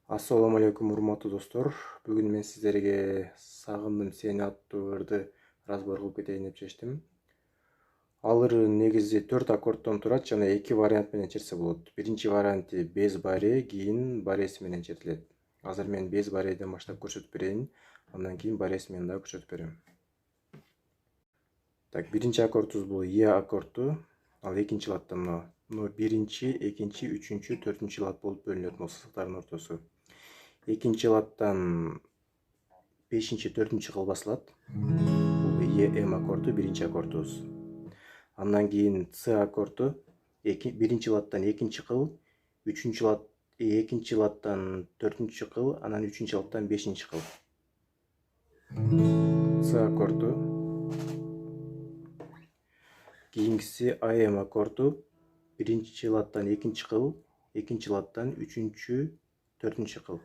Assalamu алейкум, урматтуу достор. Бүгүн мен сиздерге "Сагындым сени" аттуу ырды разбор кылып кетейин деп чечтим. Ал ыр негизи 4 аккорддон турат жана 2 вариант менен чертсе болот. Биринчи варианты без баре, кийин бареси менен чертилет. Азыр мен без бареден баштап көрсөтүп берейин, андан кийин бареси менен дагы көрсөтүп берем. Так, биринчи аккордубуз бул е аккорду. Ал экинчи латта мына биринчи, экинчи, үчүнчү, төртүнчү лат болуп бөлүнөт мына сызыктардын ортосу. Экинчи латтан бешинчи, төртүнчү кыл басылат. Бул е м аккорду биринчи аккордубуз. Андан кийин с аккорду биринчи латтан экинчи кыл, үчүнчү лат экинчи латтан төртүнчү кыл, анан үчүнчү латтан бешинчи кыл. С аккорду. Кийинкиси АМ аккорду биринчи латтан экинчи кыл, экинчи латтан үчүнчү, төртүнчү кыл.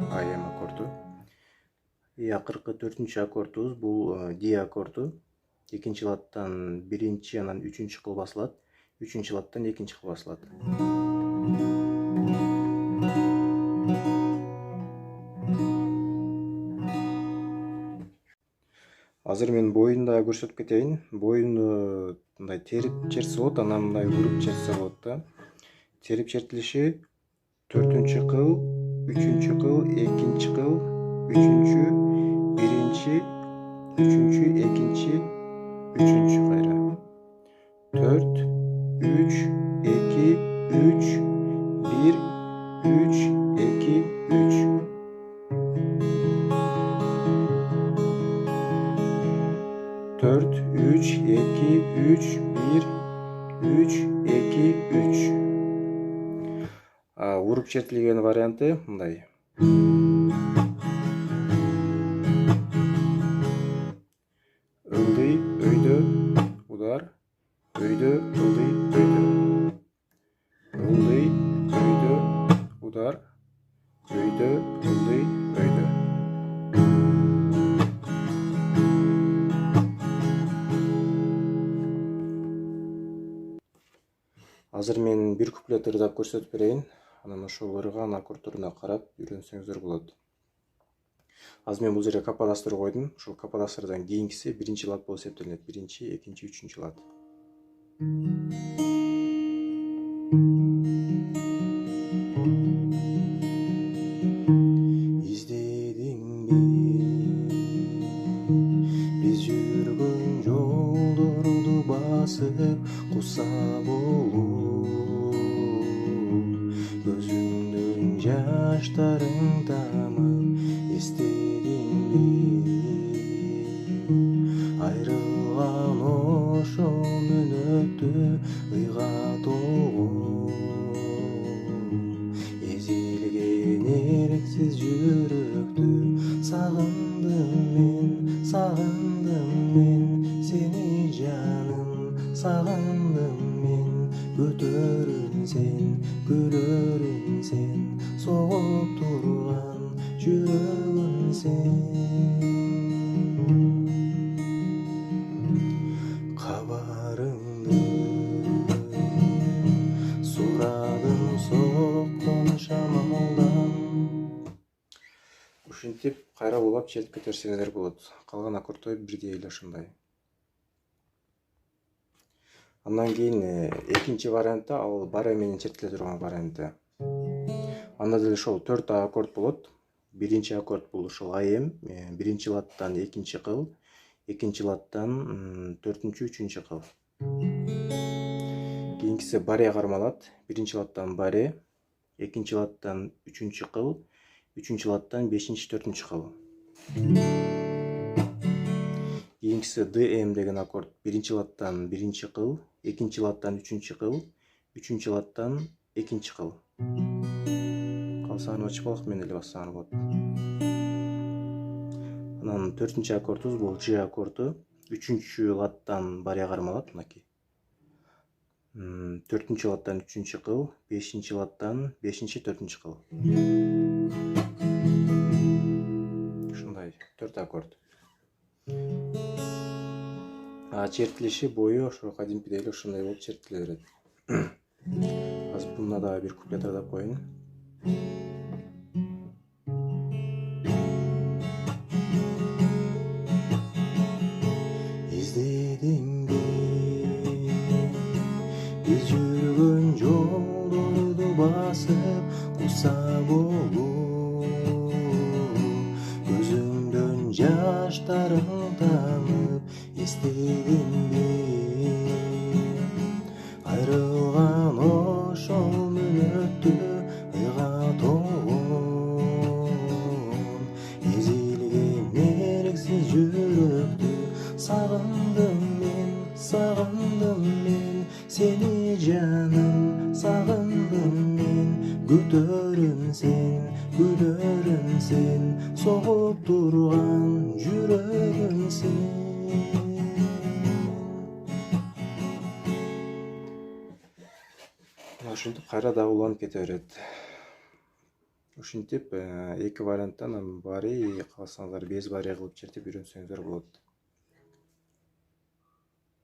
АМ аккорду. Акыркы төртүнчү аккордубуз бул Д аккорду. Экинчи латтан биринчи, анан үчүнчү кыл басылат. Үчүнчү латтан экинчи кыл басылат. Азыр мен боюн дагы көрсөтүп кетейин. Боюну мындай терип чертсе болот, анан мындай уруп чертсе болот да. Терип чертилиши төртүнчү кыл, үчүнчү кыл, экинчи кыл, үчүнчү, биринчи, үчүнчү, экинчи, үчүнчү кайра. 4, 3, 2, 3, 1, 3, 2, 3. 4, 3, 2, 3, 1, 3, 2, 3. Уруп чертилген варианты мындай. Ылдый, өйдө, удар, өйдө, ылдый, өйдө. Ылдый, өйдө, удар, өйдө, ылдый, өйдө. Азыр мен бир куплет ырдап көрсөтүп берейин. Анан ошол ырган аккордторуна карап үйрөнсөңүздөр болот. Азыр мен бул жерге кападастыр койдум. Ушул кападастырдан кийинкиси биринчи лат болуп эсептелет. Биринчи, экинчи, үчүнчү лат. Издедиңби биз жүргөн жолдорду басып куса болуп, көзүңдөн жаштарың тамып эстедиңби айрылган ошол мүнөттү ыйга толуп, эзилген эрксиз жүрөктү сагындым мен сени жаным, сагындым мен көтөрүн сен, күлөрүн сен, согуп турган жүрөгүм сен. Кабарыңды сурадым соккон шамалдан. Ушинтип кайра булап чертип кетерсеңиздер болот. Калган аккорддор бирдей эле ушундай. Андан кийин экинчи вариантта ал баре менен чертиле турган варианты. Анда деле ошол 4 аккорд болот. Биринчи аккорд бул ошол АМ, биринчи латтан экинчи кыл, экинчи латтан төртүнчү, үчүнчү кыл. Кийинкиси баре кармалат. Биринчи латтан баре, экинчи латтан үчүнчү кыл, үчүнчү латтан бешинчи, төртүнчү кыл. Кийинкиси ДМ деген аккорд. Биринчи латтан биринчи кыл, экинчи латтан үчүнчү кыл, үчүнчү латтан экинчи кыл. Калсаңар ачпалык менен эле бассаңар болот. Анан төртүнчү аккордубуз бул Ж аккорду. Үчүнчү латтан баре кармалат мынакей. Төртүнчү латтан үчүнчү кыл, бешинчи латтан бешинчи, төртүнчү кыл. Ушундай 4 аккорд. Чертилиши бою ошо кадимкидей эле ушундай болуп чертиле берет. Мына дагы бир куплет ырдап коеюн. İzledingi biz жүргөн жолдорду басып курсам болуп көзүңдөн жаштарың тамып эстедимби айрылган ошол мүнөттү ыйга толгон эзилген эрксиз жүрөктү сагындым мен сени жаным сагындым мен күтөрүм sen согуп турган жүрөгүм сен. Ушинтип кайра дагы уланып кете берет. Ушинтип эки варианттан баары кааласаңыздар без баары кылып чертип үйрөнсөңүздөр болот.